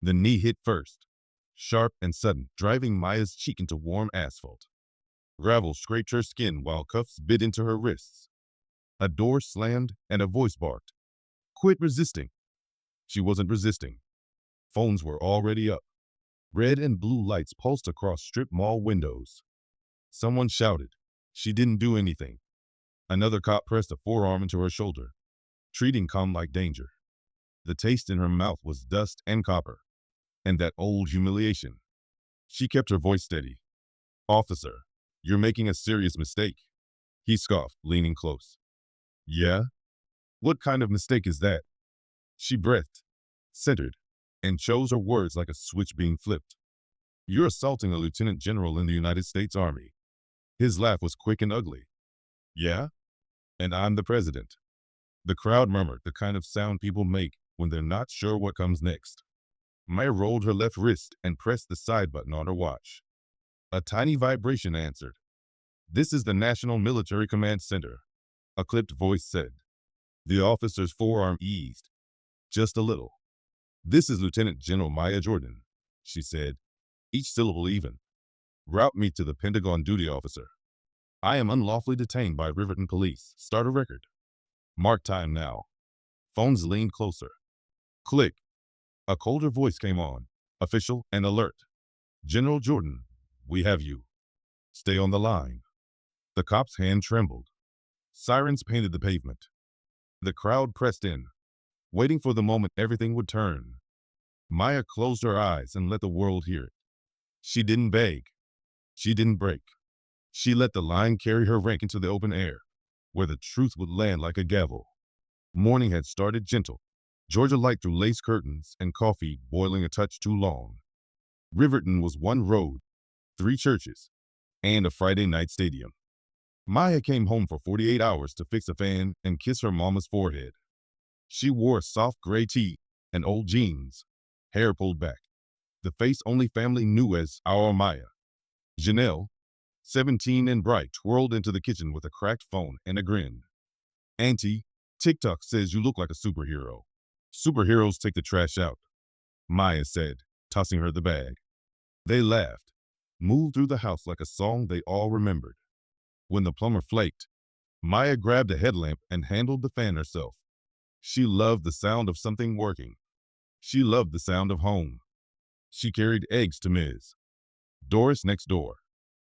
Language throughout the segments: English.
The knee hit first, sharp and sudden, driving Maya's cheek into warm asphalt. Gravel scraped her skin while cuffs bit into her wrists. A door slammed and a voice barked. Quit resisting. She wasn't resisting. Phones were already up. Red and blue lights pulsed across strip mall windows. Someone shouted. She didn't do anything. Another cop pressed a forearm into her shoulder, treating calm like danger. The taste in her mouth was dust and copper, and that old humiliation. She kept her voice steady. Officer, you're making a serious mistake. He scoffed, leaning close. Yeah? What kind of mistake is that? She breathed, centered, and chose her words like a switch being flipped. You're assaulting a lieutenant general in the United States Army. His laugh was quick and ugly. Yeah? And I'm the president. The crowd murmured, the kind of sound people make when they're not sure what comes next. Maya rolled her left wrist and pressed the side button on her watch. A tiny vibration answered. This is the National Military Command Center, a clipped voice said. The officer's forearm eased, just a little. This is Lieutenant General Maya Jordan, she said, each syllable even. Route me to the Pentagon duty officer. I am unlawfully detained by Riverton Police. Start a record. Mark time now. Phones leaned closer. Click. A colder voice came on, official and alert. General Jordan, we have you. Stay on the line. The cop's hand trembled. Sirens painted the pavement. The crowd pressed in, waiting for the moment everything would turn. Maya closed her eyes and let the world hear it. She didn't beg. She didn't break. She let the line carry her rank into the open air, where the truth would land like a gavel. Morning had started gentle. Georgia light through lace curtains and coffee boiling a touch too long. Riverton was one road, 3 churches, and a Friday night stadium. Maya came home for 48 hours to fix a fan and kiss her mama's forehead. She wore a soft gray tee and old jeans, hair pulled back. The face only family knew as our Maya. Janelle, 17 and bright, twirled into the kitchen with a cracked phone and a grin. Auntie, TikTok says you look like a superhero. Superheroes take the trash out, Maya said, tossing her the bag. They laughed, moved through the house like a song they all remembered. When the plumber flaked, Maya grabbed a headlamp and handled the fan herself. She loved the sound of something working. She loved the sound of home. She carried eggs to Ms. Doris next door,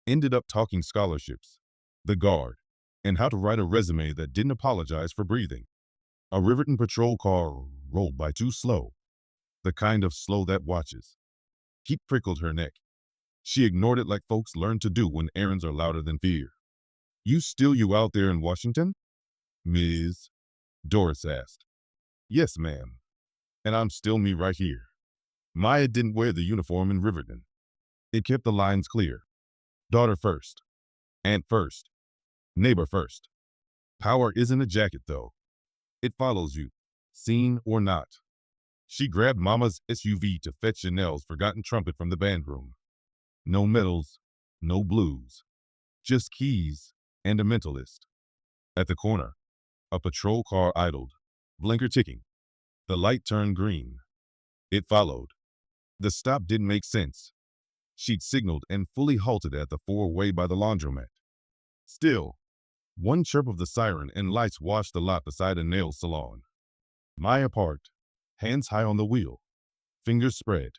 ended up talking scholarships, the guard, and how to write a resume that didn't apologize for breathing. A Riverton patrol car rolled by too slow, the kind of slow that watches. Heat prickled her neck. She ignored it like folks learn to do when errands are louder than fear. You out there in Washington? Ms. Doris asked. Yes, ma'am. And I'm still me right here. Maya didn't wear the uniform in Riverton. It kept the lines clear. Daughter first. Aunt first. Neighbor first. Power isn't a jacket, though. It follows you, seen or not. She grabbed Mama's SUV to fetch Chanel's forgotten trumpet from the band room. No medals, no blues, just keys and a mentalist. At the corner, a patrol car idled, blinker ticking. The light turned green. It followed. The stop didn't make sense. She'd signaled and fully halted at the 4-way by the laundromat. Still, one chirp of the siren and lights washed the lot beside a nail salon. Maya parked, hands high on the wheel, fingers spread.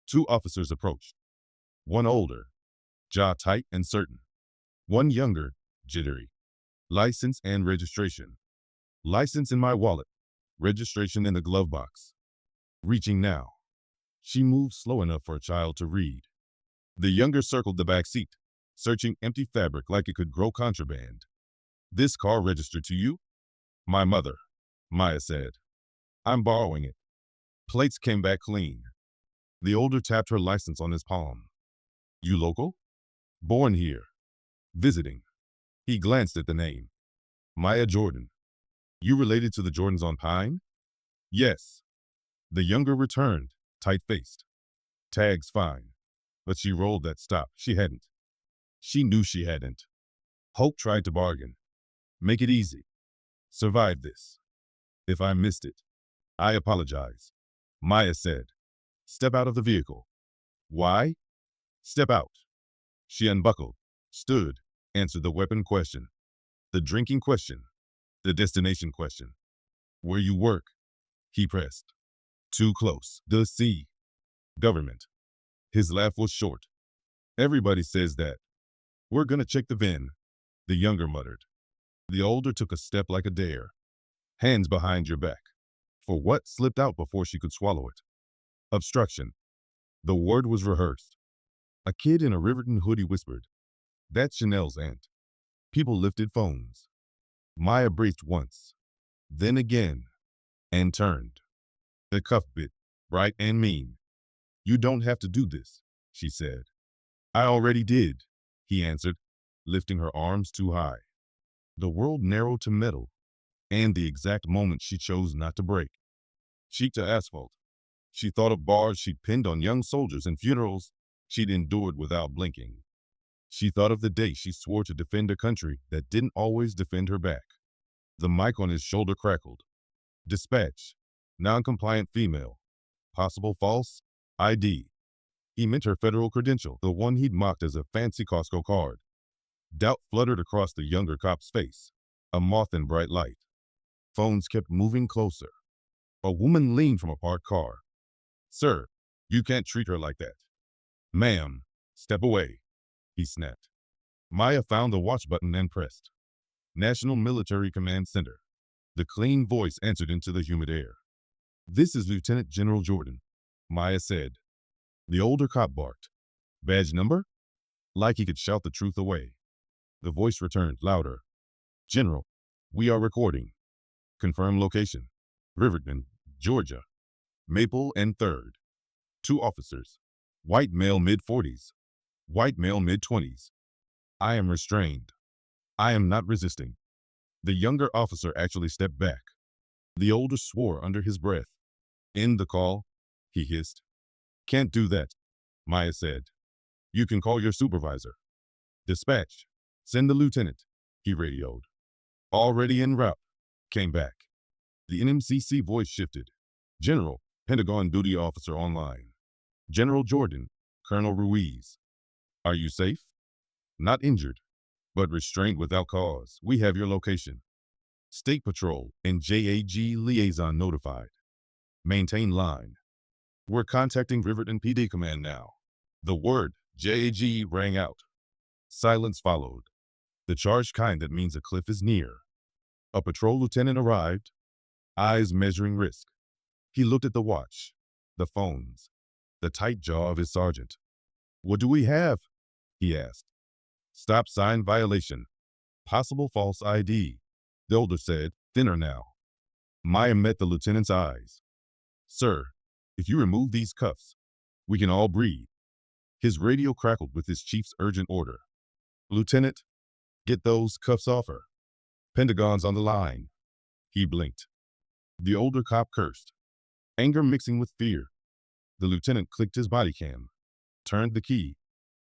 2 officers approached. One older, jaw tight and certain. One younger, jittery. License and registration. License in my wallet, registration in the glove box. Reaching now. She moved slow enough for a child to read. The younger circled the back seat, searching empty fabric like it could grow contraband. This car registered to you? My mother, Maya said. I'm borrowing it. Plates came back clean. The older tapped her license on his palm. You local? Born here. Visiting. He glanced at the name. Maya Jordan. You related to the Jordans on Pine? Yes. The younger returned, tight-faced. Tags fine. But she rolled that stop. She hadn't. She knew she hadn't. Hope tried to bargain. Make it easy. Survive this. If I missed it, I apologize, Maya said. Step out of the vehicle. Why? Step out. She unbuckled, stood, answered the weapon question, the drinking question, the destination question. Where you work? He pressed. Too close. The C. Government. His laugh was short. Everybody says that. We're gonna check the VIN, the younger muttered. The older took a step like a dare. Hands behind your back. For what slipped out before she could swallow it? Obstruction. The word was rehearsed. A kid in a Riverton hoodie whispered, "That's Chanel's aunt." People lifted phones. Maya braced once, then again, and turned. The cuff bit, bright and mean. "You don't have to do this," she said. "I already did," he answered, lifting her arms too high. The world narrowed to metal, and the exact moment she chose not to break. Cheek to asphalt. She thought of bars she'd pinned on young soldiers and funerals she'd endured without blinking. She thought of the day she swore to defend a country that didn't always defend her back. The mic on his shoulder crackled. Dispatch. Non-compliant female. Possible false ID. He meant her federal credential, the one he'd mocked as a fancy Costco card. Doubt fluttered across the younger cop's face, a moth in bright light. Phones kept moving closer. A woman leaned from a parked car. "Sir, you can't treat her like that." "Ma'am, step away," he snapped. Maya found the watch button and pressed. National Military Command Center. The clean voice answered into the humid air. "This is Lieutenant General Jordan," Maya said. The older cop barked. "Badge number?" Like he could shout the truth away. The voice returned, louder. "General, we are recording. Confirm location. Riverton, Georgia. Maple and 3rd. 2 officers. White male mid-40s. White male mid-20s. I am restrained. I am not resisting." The younger officer actually stepped back. The older swore under his breath. "End the call," he hissed. "Can't do that," Maya said. "You can call your supervisor." "Dispatch. Send the lieutenant," he radioed. "Already en route," came back. The NMCC voice shifted. "General, Pentagon duty officer online. General Jordan, Colonel Ruiz. Are you safe? Not injured, but restrained without cause. We have your location. State Patrol and JAG liaison notified. Maintain line. We're contacting Riverton PD Command now." The word JAG rang out. Silence followed. The charged kind that means a cliff is near. A patrol lieutenant arrived, eyes measuring risk. He looked at the watch, the phones, the tight jaw of his sergeant. "What do we have?" he asked. "Stop sign violation. Possible false ID," the older said, thinner now. Maya met the lieutenant's eyes. "Sir, if you remove these cuffs, we can all breathe." His radio crackled with his chief's urgent order. "Lieutenant, get those cuffs off her. Pentagon's on the line." He blinked. The older cop cursed, anger mixing with fear. The lieutenant clicked his body cam, turned the key,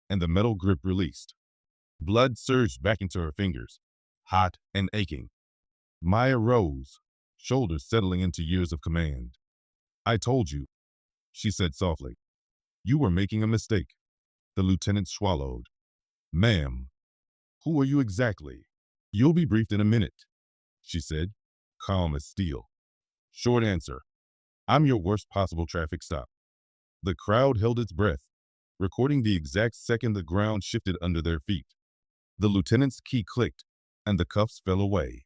and the metal grip released. Blood surged back into her fingers, hot and aching. Maya rose, shoulders settling into years of command. "I told you," she said softly. "You were making a mistake." The lieutenant swallowed. "Ma'am, who are you exactly?" "You'll be briefed in a minute," she said, calm as steel. Short answer. "I'm your worst possible traffic stop." The crowd held its breath, recording the exact second the ground shifted under their feet. The lieutenant's key clicked, and the cuffs fell away.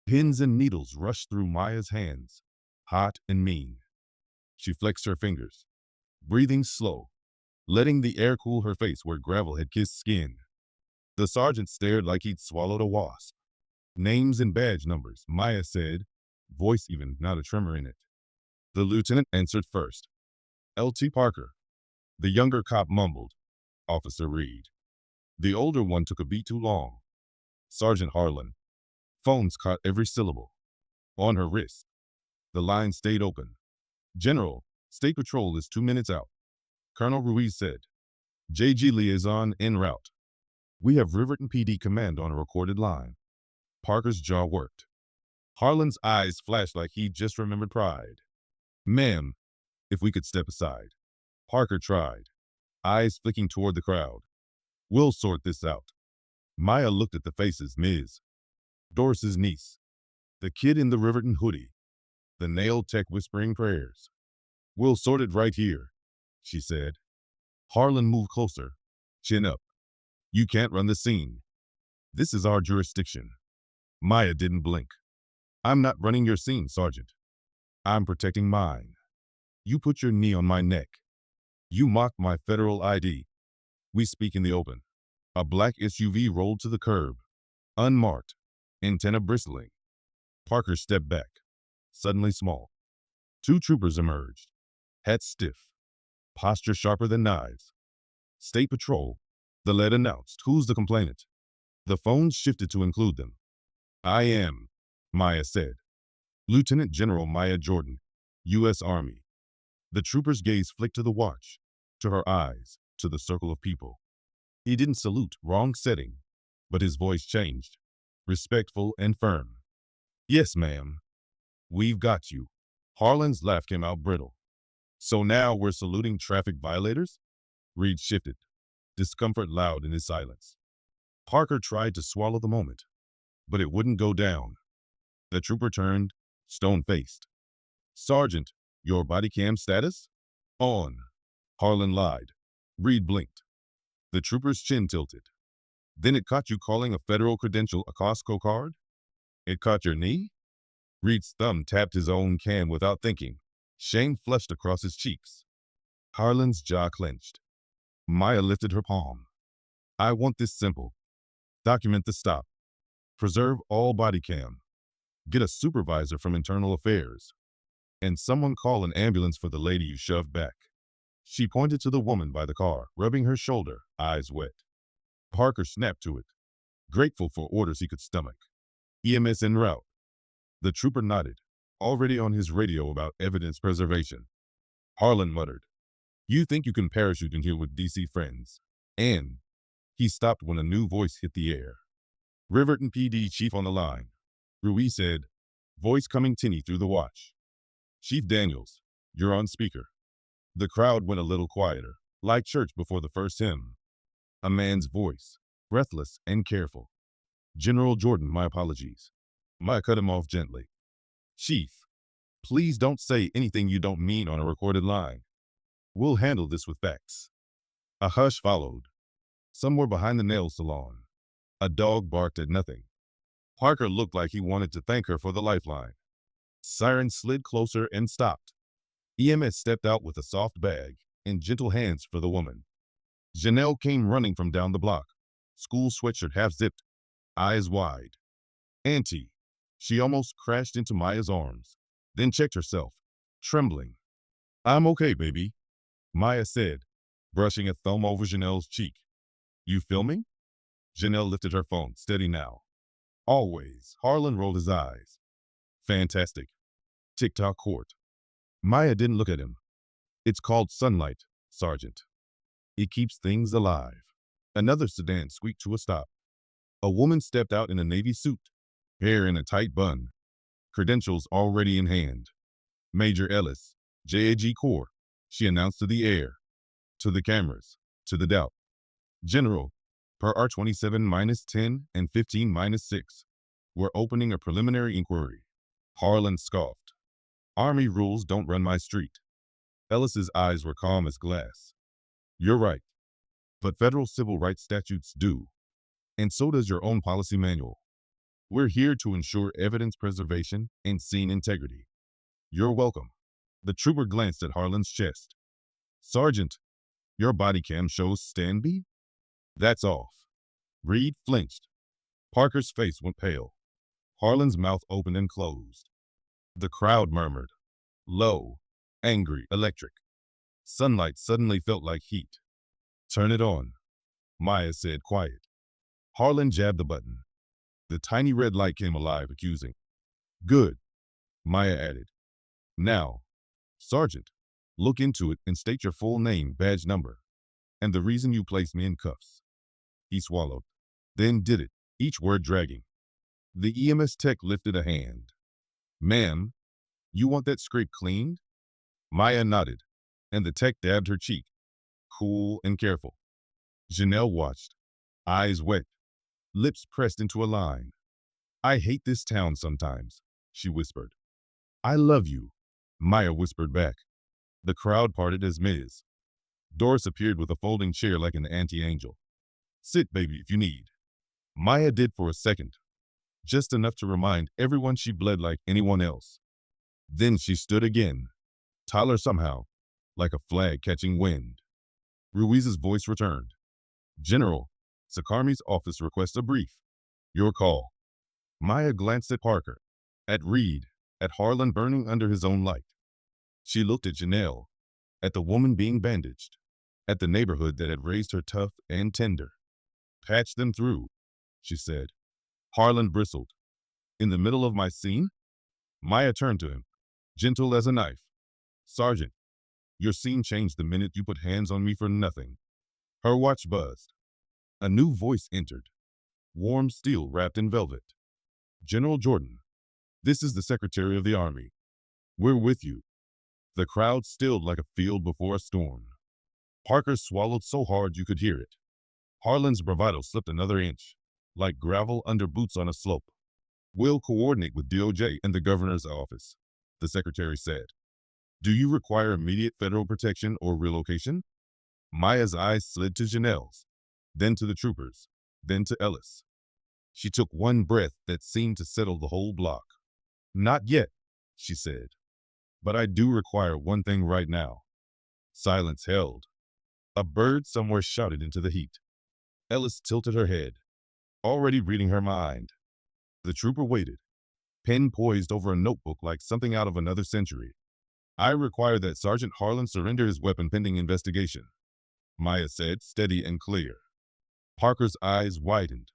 Pins and needles rushed through Maya's hands, hot and mean. She flexed her fingers, breathing slow, letting the air cool her face where gravel had kissed skin. The sergeant stared like he'd swallowed a wasp. "Names and badge numbers," Maya said, voice even, not a tremor in it. The lieutenant answered first. "L.T. Parker." The younger cop mumbled, "Officer Reed." The older one took a beat too long. "Sergeant Harlan." Phones caught every syllable. On her wrist. The line stayed open. "General, State Patrol is 2 minutes out," Colonel Ruiz said. "JG liaison en route. We have Riverton PD command on a recorded line." Parker's jaw worked. Harlan's eyes flashed like he'd just remembered pride. "Ma'am, if we could step aside." Parker tried, eyes flicking toward the crowd. We'll sort this out. Maya looked at the faces. Ms. Doris's niece, the kid in the Riverton hoodie, the nail tech whispering prayers. We'll sort it right here, she said. Harlan moved closer, chin up. You can't run the scene. This is our jurisdiction. Maya didn't blink. I'm not running your scene, Sergeant. I'm protecting mine. You put your knee on my neck. You mocked my federal ID. We speak in the open. A black SUV rolled to the curb, unmarked, antenna bristling. Parker stepped back, suddenly small. Two troopers emerged, heads stiff, posture sharper than knives. State Patrol, the lead announced. Who's the complainant? The phone shifted to include them. I am, Maya said. Lieutenant General Maya Jordan, U.S. Army. The trooper's gaze flicked to the watch, to her eyes, to the circle of people. He didn't salute, wrong setting, but his voice changed, respectful and firm. Yes, ma'am. We've got you. Harlan's laugh came out brittle. So now we're saluting traffic violators? Reed shifted, discomfort loud in his silence. Parker tried to swallow the moment, but it wouldn't go down. The trooper turned, stone-faced. Sergeant, your body cam status? On. Harlan lied. Reed blinked. The trooper's chin tilted. Then it caught you calling a federal credential a Costco card? It caught your knee? Reed's thumb tapped his own cam without thinking. Shame flushed across his cheeks. Harlan's jaw clenched. Maya lifted her palm. I want this simple. Document the stop. Preserve all body cam. Get a supervisor from internal affairs. And someone call an ambulance for the lady you shoved back. She pointed to the woman by the car, rubbing her shoulder, eyes wet. Parker snapped to it, grateful for orders he could stomach. EMS en route. The trooper nodded, already on his radio about evidence preservation. Harlan muttered, You think you can parachute in here with DC friends? And he stopped when a new voice hit the air. Riverton PD chief on the line. Ruiz said, voice coming tinny through the watch. Chief Daniels, you're on speaker. The crowd went a little quieter, like church before the first hymn. A man's voice, breathless and careful. General Jordan, my apologies. Maya cut him off gently. Chief, please don't say anything you don't mean on a recorded line. We'll handle this with facts. A hush followed. Somewhere behind the nail salon, a dog barked at nothing. Parker looked like he wanted to thank her for the lifeline. Siren slid closer and stopped. EMS stepped out with a soft bag and gentle hands for the woman. Janelle came running from down the block, school sweatshirt half-zipped, eyes wide. Auntie. She almost crashed into Maya's arms, then checked herself, trembling. I'm okay, baby, Maya said, brushing a thumb over Janelle's cheek. You filming? Janelle lifted her phone, steady now. Always. Harlan rolled his eyes. Fantastic. TikTok court. Maya didn't look at him. It's called sunlight, Sergeant. It keeps things alive. Another sedan squeaked to a stop. A woman stepped out in a navy suit, hair in a tight bun, credentials already in hand. Major Ellis, JAG Corps, she announced to the air, to the cameras, to the doubt. General, per R27-10 and 15-6, we're opening a preliminary inquiry. Harlan scoffed. Army rules don't run my street. Ellis's eyes were calm as glass. You're right, but federal civil rights statutes do, and so does your own policy manual. We're here to ensure evidence preservation and scene integrity. You're welcome. The trooper glanced at Harlan's chest. Sergeant, your body cam shows Stanby? That's off. Reed flinched. Parker's face went pale. Harlan's mouth opened and closed. The crowd murmured. Low, angry, electric. Sunlight suddenly felt like heat. Turn it on, Maya said, quiet. Harlan jabbed the button. The tiny red light came alive, accusing. Good, Maya added. Now, Sergeant, look into it and state your full name, badge number, and the reason you placed me in cuffs. He swallowed, then did it, each word dragging. The EMS tech lifted a hand. Ma'am, you want that scrape cleaned? Maya nodded. and the tech dabbed her cheek, cool and careful. Janelle watched, eyes wet, lips pressed into a line. I hate this town sometimes, she whispered. I love you, Maya whispered back. The crowd parted as Ms. Doris appeared with a folding chair like an anti-angel. Sit, baby, if you need. Maya did for a second, just enough to remind everyone she bled like anyone else. Then she stood again, taller somehow, like a flag catching wind. Ruiz's voice returned. General, Sakarmi's office requests a brief. Your call. Maya glanced at Parker, at Reed, at Harlan burning under his own light. She looked at Janelle, at the woman being bandaged, at the neighborhood that had raised her tough and tender. Patch them through, she said. Harlan bristled. In the middle of my scene? Maya turned to him, gentle as a knife. Sergeant, your scene changed the minute you put hands on me for nothing. Her watch buzzed. A new voice entered, warm steel wrapped in velvet. General Jordan, this is the Secretary of the Army. We're with you. The crowd stilled like a field before a storm. Parker swallowed so hard you could hear it. Harlan's bravado slipped another inch, like gravel under boots on a slope. We'll coordinate with DOJ and the governor's office, the secretary said. Do you require immediate federal protection or relocation? Maya's eyes slid to Janelle's, then to the troopers, then to Ellis. She took one breath that seemed to settle the whole block. Not yet, she said. But I do require one thing right now. Silence held. A bird somewhere shouted into the heat. Ellis tilted her head, already reading her mind. The trooper waited, pen poised over a notebook like something out of another century. I require that Sergeant Harlan surrender his weapon pending investigation, Maya said, steady and clear. Parker's eyes widened.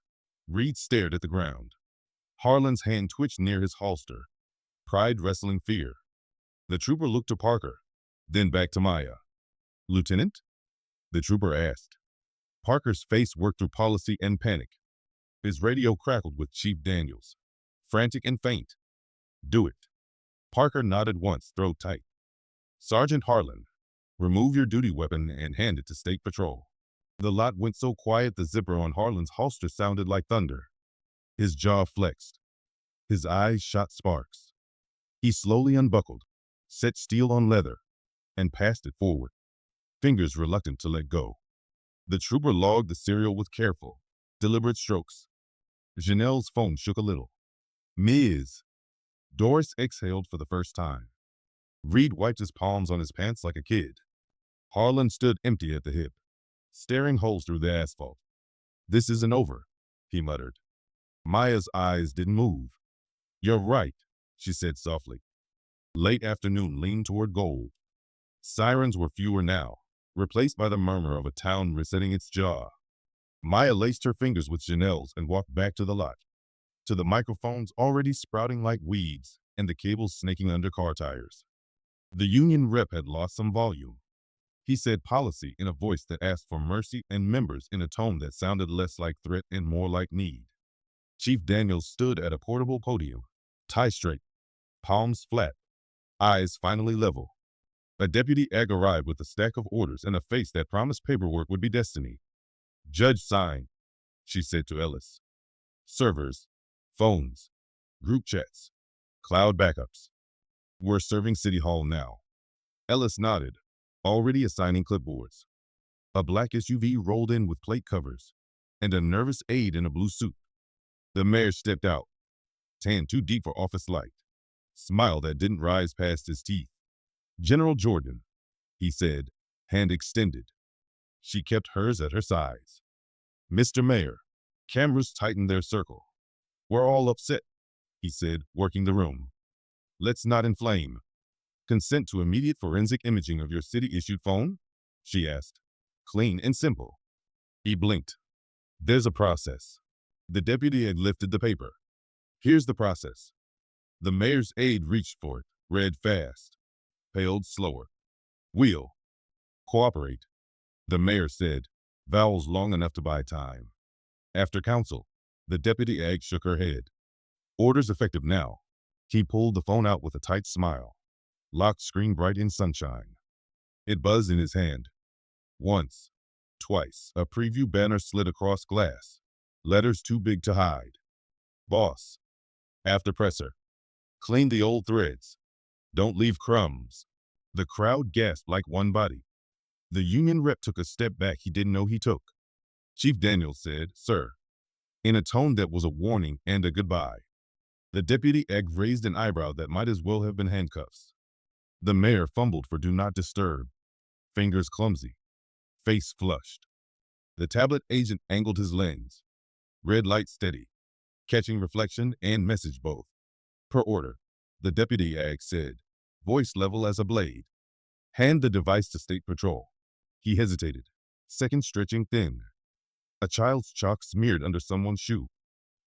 Reed stared at the ground. Harlan's hand twitched near his holster, pride wrestling fear. The trooper looked to Parker, then back to Maya. Lieutenant? The trooper asked. Parker's face worked through policy and panic. His radio crackled with Chief Daniels, frantic and faint. Do it. Parker nodded once, throat tight. Sergeant Harlan, remove your duty weapon and hand it to State Patrol. The lot went so quiet the zipper on Harlan's holster sounded like thunder. His jaw flexed. His eyes shot sparks. He slowly unbuckled, set steel on leather, and passed it forward, fingers reluctant to let go. The trooper logged the serial with careful, deliberate strokes. Janelle's phone shook a little. Ms. Doris exhaled for the first time. Reed wiped his palms on his pants like a kid. Harlan stood empty at the hip, staring holes through the asphalt. This isn't over, he muttered. Maya's eyes didn't move. You're right, she said softly. Late afternoon leaned toward gold. Sirens were fewer now, replaced by the murmur of a town resetting its jaw. Maya laced her fingers with Janelle's and walked back to the lot, to the microphones already sprouting like weeds and the cables snaking under car tires. The union rep had lost some volume. He said policy in a voice that asked for mercy and members in a tone that sounded less like threat and more like need. Chief Daniels stood at a portable podium, tie straight, palms flat, eyes finally level. A deputy ag arrived with a stack of orders and a face that promised paperwork would be destiny. Judge signed, she said to Ellis. Servers, phones, group chats, cloud backups. We're serving City Hall now. Ellis nodded, already assigning clipboards. A black SUV rolled in with plate covers, and a nervous aide in a blue suit. The mayor stepped out, tan too deep for office light, smile that didn't rise past his teeth. General Jordan, he said, hand extended. She kept hers at her sides. Mr. Mayor, cameras tightened their circle. We're all upset, he said, working the room. Let's not inflame. Consent to immediate forensic imaging of your city-issued phone? She asked. Clean and simple. He blinked. There's a process. The deputy had lifted the paper. Here's the process. The mayor's aide reached for it, read fast, paled slower. We'll cooperate, the mayor said, vowels long enough to buy time. After counsel, the deputy ag shook her head. Orders effective now. He pulled the phone out with a tight smile. Locked screen bright in sunshine. It buzzed in his hand. Once, twice, a preview banner slid across glass. Letters too big to hide. Boss. After presser. Clean the old threads. Don't leave crumbs. The crowd gasped like one body. The union rep took a step back he didn't know he took. Chief Daniels said, "Sir," in a tone that was a warning and a goodbye. The deputy egg raised an eyebrow that might as well have been handcuffs. The mayor fumbled for do not disturb. Fingers clumsy. Face flushed. The tablet agent angled his lens. Red light steady. Catching reflection and message both. Per order, the deputy ag said, voice level as a blade. Hand the device to State Patrol. He hesitated, second stretching thin. A child's chalk smeared under someone's shoe.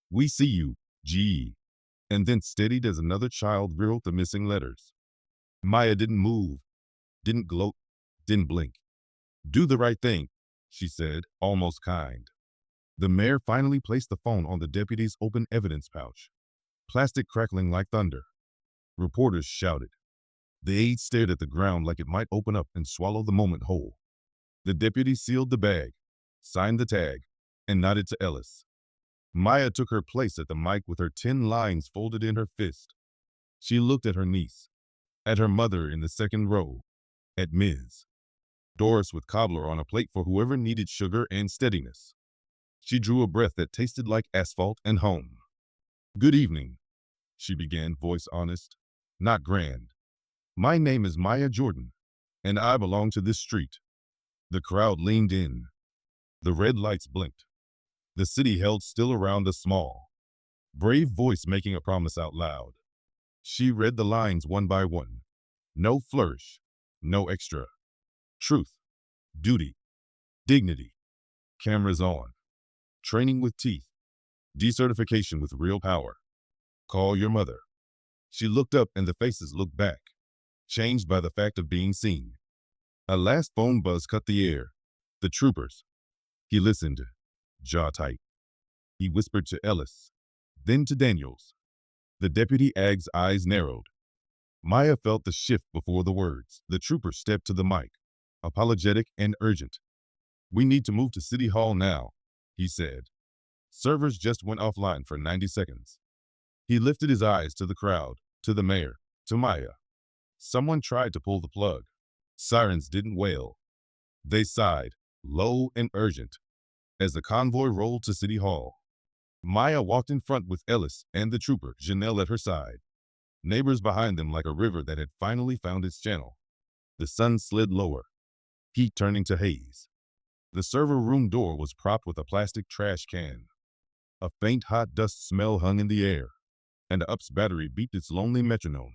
We see you, G. And then steadied as another child rewrote the missing letters. Maya didn't move, didn't gloat, didn't blink. Do the right thing, she said, almost kind. The mayor finally placed the phone on the deputy's open evidence pouch. Plastic crackling like thunder. Reporters shouted. The aide stared at the ground like it might open up and swallow the moment whole. The deputy sealed the bag, signed the tag, and nodded to Ellis. Maya took her place at the mic with her 10 lines folded in her fist. She looked at her niece, at her mother in the second row, at Ms. Doris with cobbler on a plate for whoever needed sugar and steadiness. She drew a breath that tasted like asphalt and home. Good evening, she began, voice honest, not grand. My name is Maya Jordan, and I belong to this street. The crowd leaned in. The red lights blinked. The city held still around a small, brave voice making a promise out loud. She read the lines one by one. No flourish, no extra. Truth, duty, dignity. Cameras on. Training with teeth. Decertification with real power. Call your mother. She looked up and the faces looked back, changed by the fact of being seen. A last phone buzz cut the air. The troopers. He listened, jaw tight. He whispered to Ellis, then to Daniels. The deputy ag's eyes narrowed. Maya felt the shift before the words. The trooper stepped to the mic, apologetic and urgent. We need to move to City Hall now, he said. Servers just went offline for 90 seconds. He lifted his eyes to the crowd, to the mayor, to Maya. Someone tried to pull the plug. Sirens didn't wail. They sighed, low and urgent, as the convoy rolled to City Hall. Maya walked in front with Ellis and the trooper, Janelle, at her side. Neighbors behind them like a river that had finally found its channel. The sun slid lower, heat turning to haze. The server room door was propped with a plastic trash can. A faint hot dust smell hung in the air, and the UPS battery beeped its lonely metronome.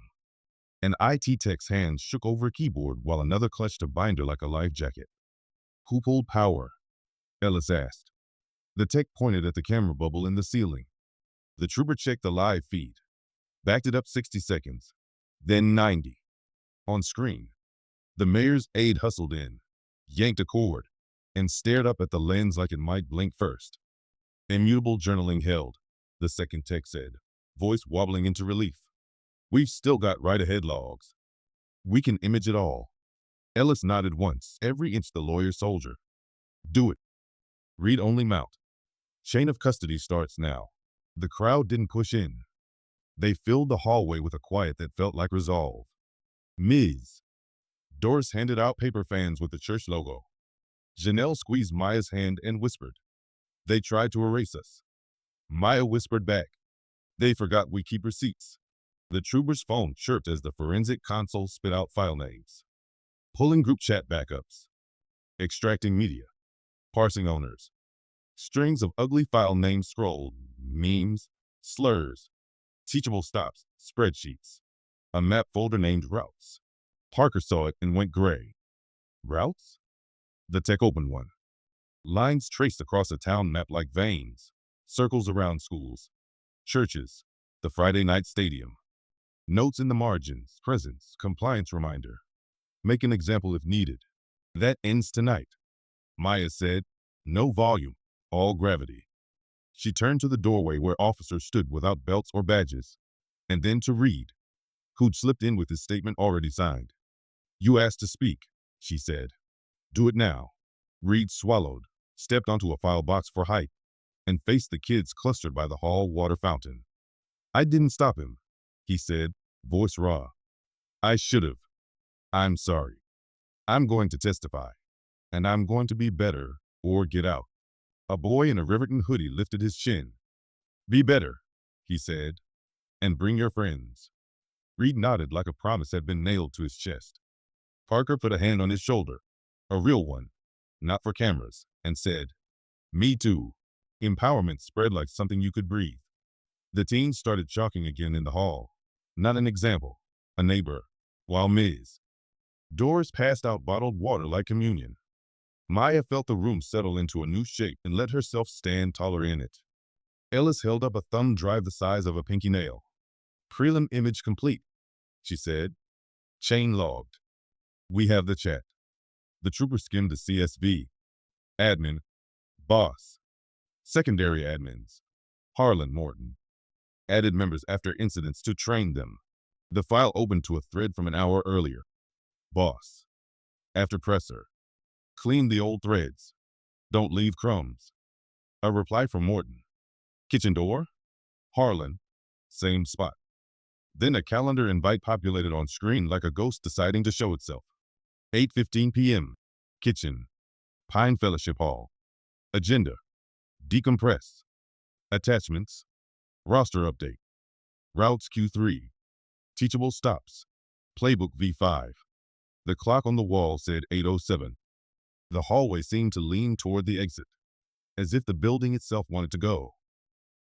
An IT tech's hands shook over a keyboard while another clutched a binder like a life jacket. Who pulled power? Ellis asked. The tech pointed at the camera bubble in the ceiling. The trooper checked the live feed, backed it up 60 seconds, then 90. On screen, the mayor's aide hustled in, yanked a cord, and stared up at the lens like it might blink first. Immutable journaling held, the second tech said, voice wobbling into relief. We've still got right-ahead logs. We can image it all. Ellis nodded once, every inch the lawyer soldier. Do it. Read-only mount. Chain of custody starts now. The crowd didn't push in. They filled the hallway with a quiet that felt like resolve. Ms. Doris handed out paper fans with the church logo. Janelle squeezed Maya's hand and whispered, they tried to erase us. Maya whispered back, they forgot we keep receipts. The trooper's phone chirped as the forensic console spit out file names. Pulling group chat backups. Extracting media. Parsing owners. Strings of ugly file names scrolled. Memes. Slurs. Teachable stops. Spreadsheets. A map folder named Routes. Parker saw it and went gray. Routes? The tech opened one. Lines traced across a town map like veins. Circles around schools. Churches. The Friday night stadium. Notes in the margins, presence, compliance reminder. Make an example if needed. That ends tonight. Maya said, no volume, all gravity. She turned to the doorway where officers stood without belts or badges, and then to Reed, who'd slipped in with his statement already signed. You asked to speak. she said. Do it now. Reed swallowed, stepped onto a file box for height, and faced the kids clustered by the hall water fountain. I didn't stop him, he said, voice raw. I should have. I'm sorry. I'm going to testify, and I'm going to be better or get out. A boy in a Riverton hoodie lifted his chin. Be better, he said, and bring your friends. Reed nodded like a promise had been nailed to his chest. Parker put a hand on his shoulder, a real one, not for cameras, and said, Me too. Empowerment spread like something you could breathe. The teens started chalking again in the hall. Not an example, a neighbor, while Ms. Doors passed out bottled water like communion. Maya felt the room settle into a new shape and let herself stand taller in it. Ellis held up a thumb drive the size of a pinky nail. Prelim image complete, she said. Chain logged. We have the chat. The trooper skimmed the CSV. Admin. Boss. Secondary admins. Harlan Morton. Added members after incidents to train them. The file opened to a thread from an hour earlier. Boss. After presser. Clean the old threads. Don't leave crumbs. A reply from Morton. Kitchen door? Harlan. Same spot. Then a calendar invite populated on screen like a ghost deciding to show itself. 8:15 p.m. Kitchen. Pine Fellowship Hall. Agenda. Decompress. Attachments. Roster update. Routes Q3. Teachable stops. Playbook V5. The clock on the wall said 8:07. The hallway seemed to lean toward the exit, as if the building itself wanted to go.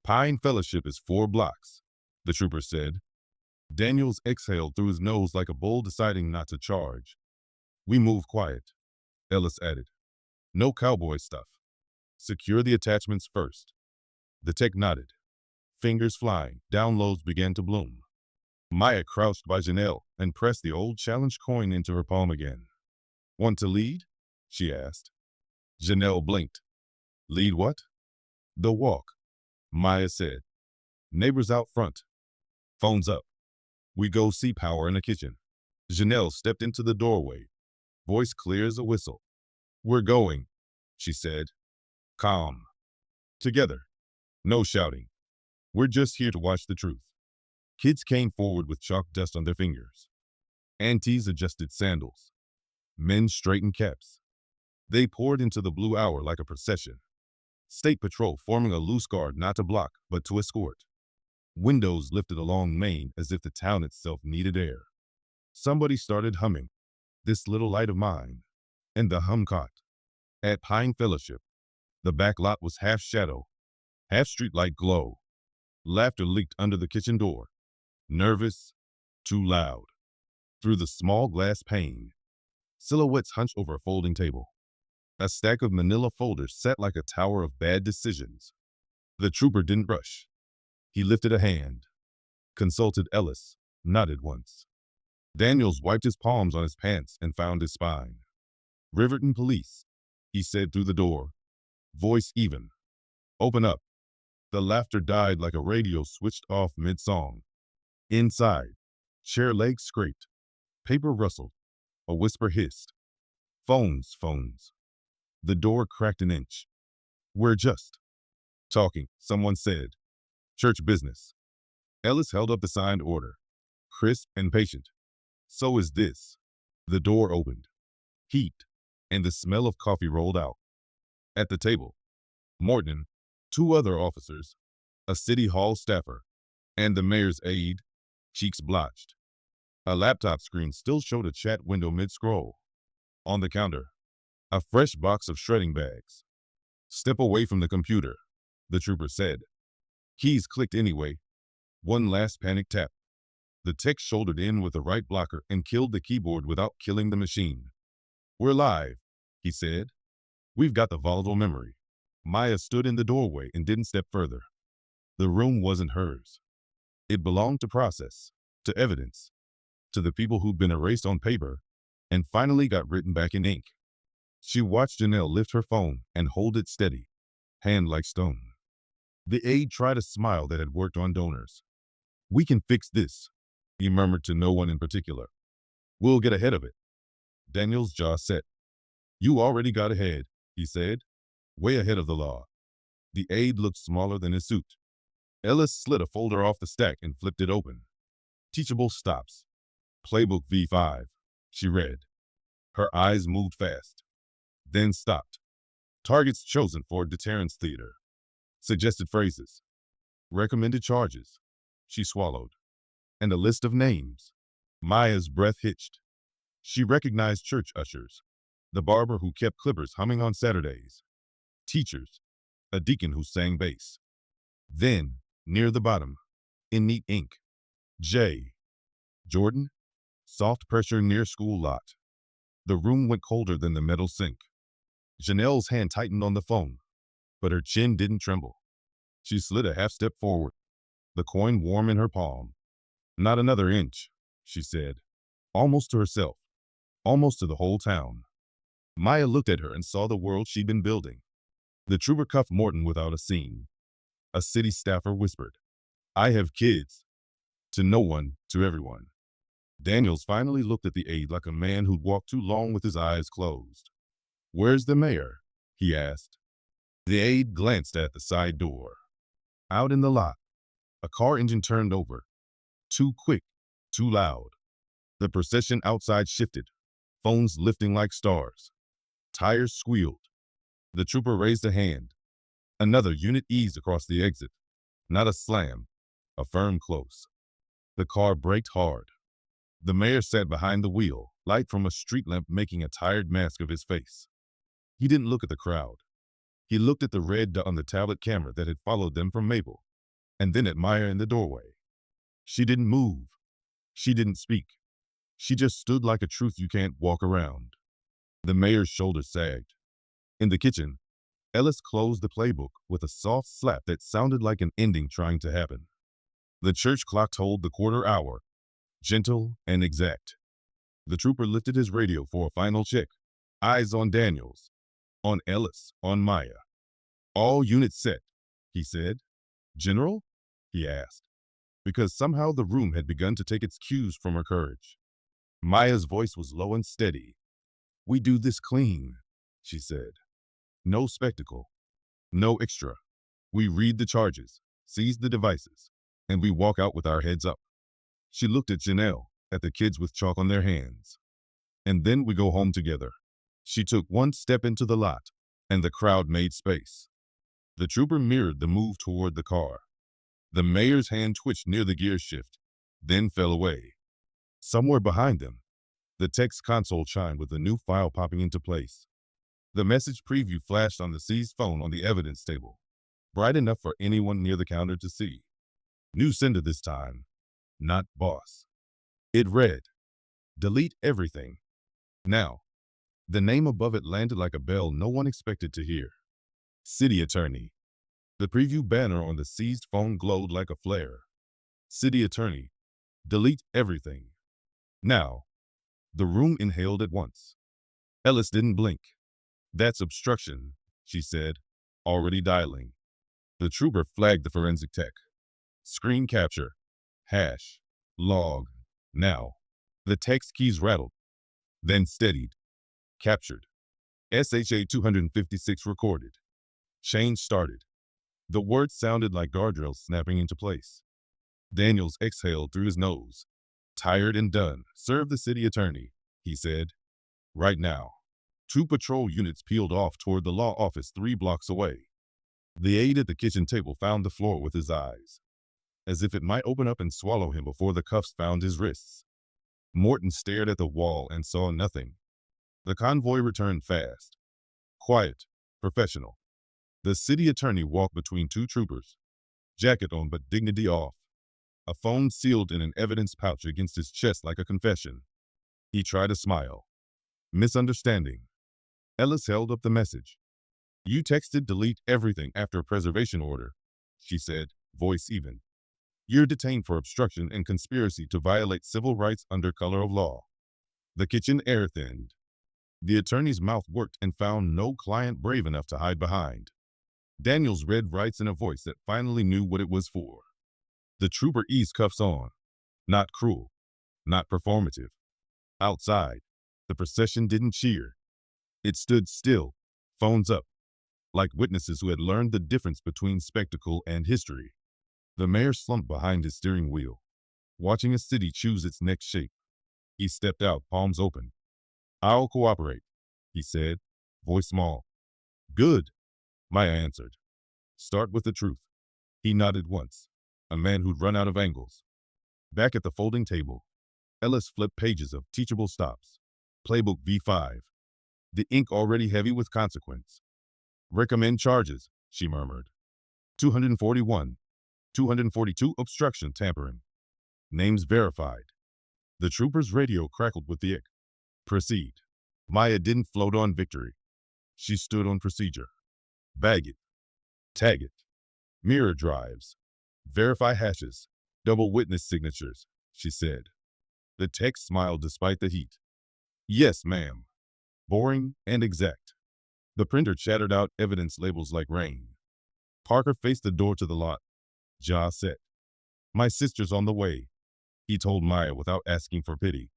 Pine Fellowship is 4 blocks, the trooper said. Daniels exhaled through his nose like a bull deciding not to charge. We move quiet, Ellis added. No cowboy stuff. Secure the attachments first. The tech nodded. Fingers flying, downloads began to bloom. Maya crouched by Janelle and pressed the old challenge coin into her palm again. Want to lead? She asked. Janelle blinked. Lead what? The walk, Maya said. Neighbors out front. Phones up. We go see power in the kitchen. Janelle stepped into the doorway, voice clear as a whistle. We're going, she said. Calm. Together. No shouting. We're just here to watch the truth. Kids came forward with chalk dust on their fingers. Aunties adjusted sandals. Men straightened caps. They poured into the blue hour like a procession. State Patrol forming a loose guard not to block, but to escort. Windows lifted along Main as if the town itself needed air. Somebody started humming, This Little Light of Mine, and the hum caught. At Pine Fellowship, the back lot was half shadow, half streetlight glow. Laughter leaked under the kitchen door. Nervous, too loud. Through the small glass pane, silhouettes hunched over a folding table. A stack of manila folders sat like a tower of bad decisions. The trooper didn't rush. He lifted a hand, consulted Ellis, nodded once. Daniels wiped his palms on his pants and found his spine. Riverton Police, he said through the door, voice even. Open up. The laughter died like a radio switched off mid-song. Inside, chair legs scraped, paper rustled, a whisper hissed. Phones. The door cracked an inch. We're just talking, someone said. Church business. Ellis held up the signed order, crisp and patient. So is this. The door opened. Heat, and the smell of coffee rolled out. At the table, Morton, 2 other officers, a city hall staffer, and the mayor's aide, cheeks blotched. A laptop screen still showed a chat window mid-scroll. On the counter, a fresh box of shredding bags. Step away from the computer, the trooper said. Keys clicked anyway. One last panic tap. The tech shouldered in with the right blocker and killed the keyboard without killing the machine. We're live, he said. We've got the volatile memory. Maya stood in the doorway and didn't step further. The room wasn't hers. It belonged to process, to evidence, to the people who'd been erased on paper and finally got written back in ink. She watched Janelle lift her phone and hold it steady, hand like stone. The aide tried a smile that had worked on donors. We can fix this, he murmured to no one in particular. We'll get ahead of it. Daniel's jaw set. You already got ahead, he said, way ahead of the law. The aide looked smaller than his suit. Ellis slid a folder off the stack and flipped it open. Teachable stops. Playbook V5, she read. Her eyes moved fast, then stopped. Targets chosen for deterrence theater. Suggested phrases. Recommended charges. She swallowed. And a list of names. Maya's breath hitched. She recognized church ushers, the barber who kept clippers humming on Saturdays, teachers, a deacon who sang bass. Then, near the bottom, in neat ink, J. Jordan, soft pressure near school lot. The room went colder than the metal sink. Janelle's hand tightened on the phone, but her chin didn't tremble. She slid a half step forward, the coin warm in her palm. Not another inch, she said, almost to herself, almost to the whole town. Maya looked at her and saw the world she'd been building. The trooper cuffed Morton without a scene. A city staffer whispered, I have kids. To no one, to everyone. Daniels finally looked at the aide like a man who'd walked too long with his eyes closed. Where's the mayor? He asked. The aide glanced at the side door. Out in the lot. A car engine turned over. Too quick, too loud. The procession outside shifted, phones lifting like stars. Tires squealed. The trooper raised a hand. Another unit eased across the exit. Not a slam, a firm close. The car braked hard. The mayor sat behind the wheel, light from a street lamp making a tired mask of his face. He didn't look at the crowd. He looked at the red dot on the tablet camera that had followed them from Mabel, and then at Maya in the doorway. She didn't move. She didn't speak. She just stood like a truth you can't walk around. The mayor's shoulders sagged. In the kitchen, Ellis closed the playbook with a soft slap that sounded like an ending trying to happen. The church clock told the quarter hour, gentle and exact. The trooper lifted his radio for a final check. Eyes on Daniels, on Ellis, on Maya. All units set, he said. General? He asked, because somehow the room had begun to take its cues from her courage. Maya's voice was low and steady. We do this clean, she said. No spectacle, no extra. We read the charges, seize the devices, and we walk out with our heads up. She looked at Janelle, at the kids with chalk on their hands. And then we go home together. She took one step into the lot, and the crowd made space. The trooper mirrored the move toward the car. The mayor's hand twitched near the gear shift, then fell away. Somewhere behind them, the text console chimed with a new file popping into place. The message preview flashed on the seized phone on the evidence table, bright enough for anyone near the counter to see. New sender this time, not boss. It read, delete everything. Now, the name above it landed like a bell no one expected to hear. City Attorney. The preview banner on the seized phone glowed like a flare. City Attorney. Delete everything. Now. The room inhaled at once. Ellis didn't blink. That's obstruction, she said, already dialing. The trooper flagged the forensic tech. Screen capture. Hash. Log. Now. The text keys rattled, then steadied. Captured. SHA 256 recorded. Change started. The words sounded like guardrails snapping into place. Daniels exhaled through his nose. Tired and done. Serve the city attorney, he said. Right now. 2 patrol units peeled off toward the law office 3 blocks away. The aide at the kitchen table found the floor with his eyes, as if it might open up and swallow him before the cuffs found his wrists. Morton stared at the wall and saw nothing. The convoy returned fast. Quiet, professional. The city attorney walked between 2 troopers, jacket on but dignity off, a phone sealed in an evidence pouch against his chest like a confession. He tried a smile. Misunderstanding. Ellis held up the message. You texted delete everything after a preservation order, she said, voice even. You're detained for obstruction and conspiracy to violate civil rights under color of law. The kitchen air thinned. The attorney's mouth worked and found no client brave enough to hide behind. Daniels read rights in a voice that finally knew what it was for. The trooper eased cuffs on. Not cruel. Not performative. Outside. The procession didn't cheer. It stood still, phones up, like witnesses who had learned the difference between spectacle and history. The mayor slumped behind his steering wheel, watching a city choose its next shape. He stepped out, palms open. "I'll cooperate," he said, voice small. "Good," Maya answered. "Start with the truth." He nodded once, a man who'd run out of angles. Back at the folding table, Ellis flipped pages of teachable stops. Playbook V5, the ink already heavy with consequence. "Recommend charges," she murmured. 241, 242 obstruction tampering. Names verified. The trooper's radio crackled with the ick. "Proceed." Maya didn't float on victory. She stood on procedure. "Bag it. Tag it. Mirror drives. Verify hashes. Double witness signatures," she said. The text smiled despite the heat. "Yes, ma'am." Boring and exact. The printer chattered out evidence labels like rain. Parker faced the door to the lot, jaw set. "My sister's on the way," he told Maya without asking for pity.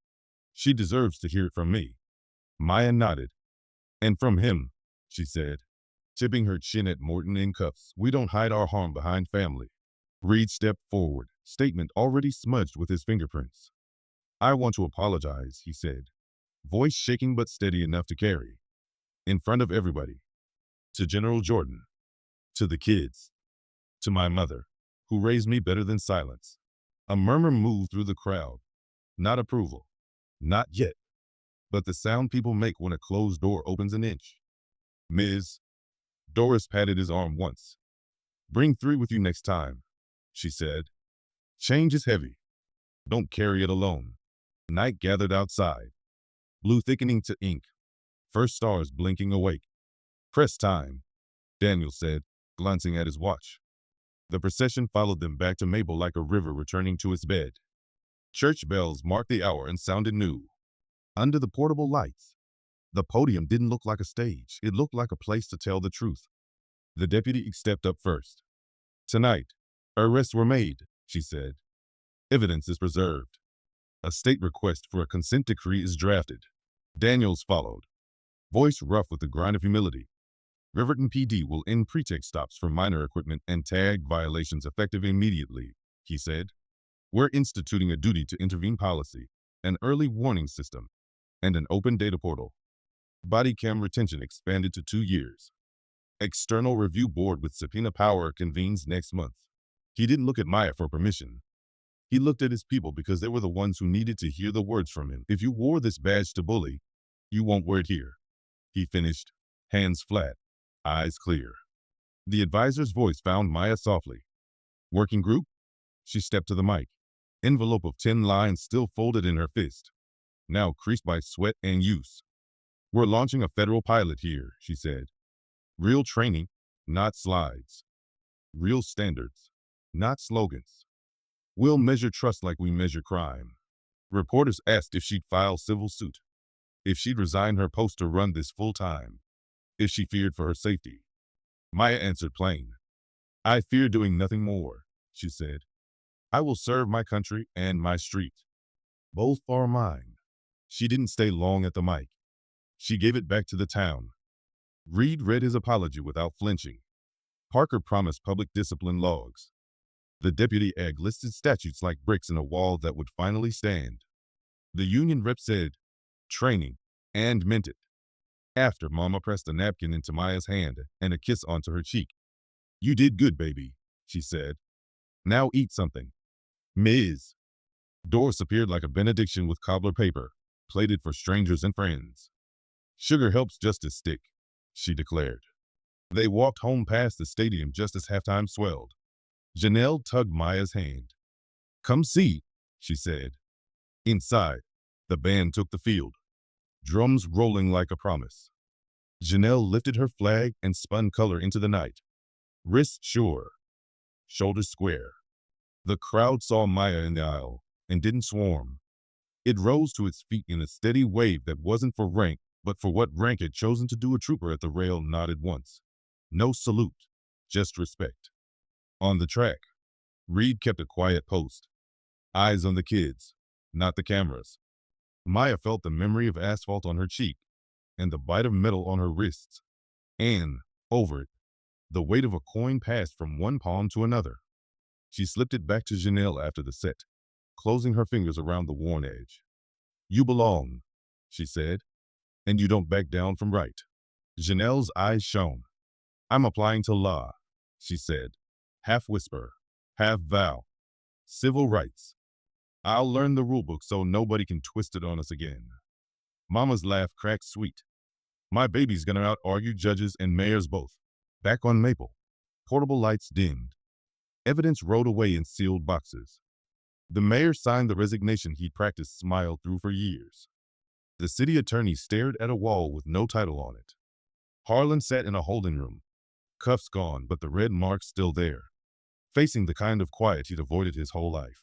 "She deserves to hear it from me." Maya nodded. "And from him," she said, tipping her chin at Morton in cuffs. "We don't hide our harm behind family." Reed stepped forward, statement already smudged with his fingerprints. "I want to apologize," he said, voice shaking but steady enough to carry. "In front of everybody. To General Jordan. To the kids. To my mother, who raised me better than silence." A murmur moved through the crowd. Not approval. Not yet. But the sound people make when a closed door opens an inch. "Ms." Doris patted his arm once. "Bring 3 with you next time," she said. "Change is heavy. Don't carry it alone." Night gathered outside. Blue thickening to ink. First stars blinking awake. "Press time," Daniel said, glancing at his watch. The procession followed them back to Mabel like a river returning to its bed. Church bells marked the hour and sounded new. Under the portable lights, the podium didn't look like a stage. It looked like a place to tell the truth. The deputy stepped up first. "Tonight, arrests were made," she said. "Evidence is preserved. A state request for a consent decree is drafted." Daniels followed, voice rough with the grind of humility. "Riverton PD will end pretext stops for minor equipment and tag violations effective immediately," he said. "We're instituting a duty to intervene policy, an early warning system, and an open data portal. Body cam retention expanded to 2 years. External review board with subpoena power convenes next month." He didn't look at Maya for permission. He looked at his people because they were the ones who needed to hear the words from him. "If you wore this badge to bully, you won't wear it here," he finished, hands flat, eyes clear. The advisor's voice found Maya softly. "Working group?" She stepped to the mic. Envelope of 10 lines still folded in her fist, now creased by sweat and use. "We're launching a federal pilot here," she said. "Real training, not slides. Real standards, not slogans. We'll measure trust like we measure crime." Reporters asked if she'd file civil suit, if she'd resign her post to run this full time, if she feared for her safety. Maya answered plain. "I fear doing nothing more," she said. "I will serve my country and my street. Both are mine." She didn't stay long at the mic. She gave it back to the town. Reed read his apology without flinching. Parker promised public discipline logs. The deputy ag listed statutes like bricks in a wall that would finally stand. The union rep said, "Training," and meant it. After, Mama pressed a napkin into Maya's hand and a kiss onto her cheek. "You did good, baby," she said. "Now eat something." "Ms." Doris appeared like a benediction with cobbler paper, plated for strangers and friends. "Sugar helps justice stick," she declared. They walked home past the stadium just as halftime swelled. Janelle tugged Maya's hand. "Come see," she said. Inside, the band took the field, drums rolling like a promise. Janelle lifted her flag and spun color into the night. Wrists sure, shoulders square. The crowd saw Maya in the aisle and didn't swarm. It rose to its feet in a steady wave that wasn't for rank, but for what rank had chosen to do. A trooper at the rail nodded once. No salute, just respect. On the track, Reed kept a quiet post. Eyes on the kids, not the cameras. Maya felt the memory of asphalt on her cheek and the bite of metal on her wrists, and, over it, the weight of a coin passed from one palm to another. She slipped it back to Janelle after the set, closing her fingers around the worn edge. "You belong," she said, "and you don't back down from right." Janelle's eyes shone. "I'm applying to law," she said, half whisper, half vow. "Civil rights. I'll learn the rulebook so nobody can twist it on us again." Mama's laugh cracked sweet. "My baby's gonna out-argue judges and mayors both." Back on Maple, portable lights dimmed. Evidence rolled away in sealed boxes. The mayor signed the resignation he'd practiced smile through for years. The city attorney stared at a wall with no title on it. Harlan sat in a holding room, cuffs gone but the red marks still there, facing the kind of quiet he'd avoided his whole life.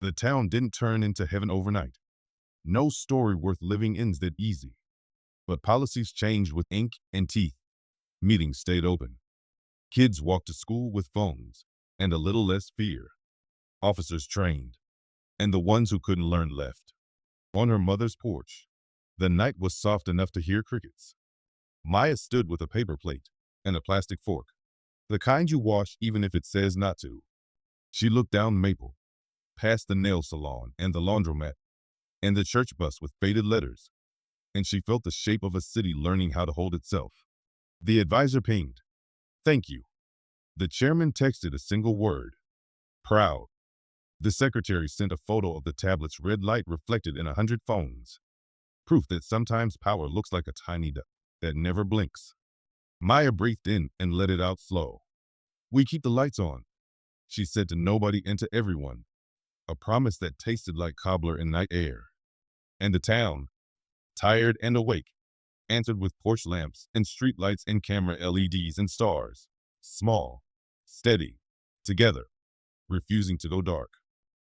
The town didn't turn into heaven overnight. No story worth living ends that easy. But policies changed with ink and teeth. Meetings stayed open. Kids walked to school with phones and a little less fear. Officers trained, and the ones who couldn't learn left. On her mother's porch, the night was soft enough to hear crickets. Maya stood with a paper plate and a plastic fork, the kind you wash even if it says not to. She looked down Maple, past the nail salon and the laundromat, and the church bus with faded letters, and she felt the shape of a city learning how to hold itself. The advisor pinged. "Thank you." The chairman texted a single word. "Proud." The secretary sent a photo of the tablet's red light reflected in 100 phones. Proof that sometimes power looks like a tiny duck that never blinks. Maya breathed in and let it out slow. "We keep the lights on," she said to nobody and to everyone. A promise that tasted like cobbler and night air. And the town, tired and awake, answered with porch lamps and street lights and camera LEDs and stars. Small, steady, together, refusing to go dark.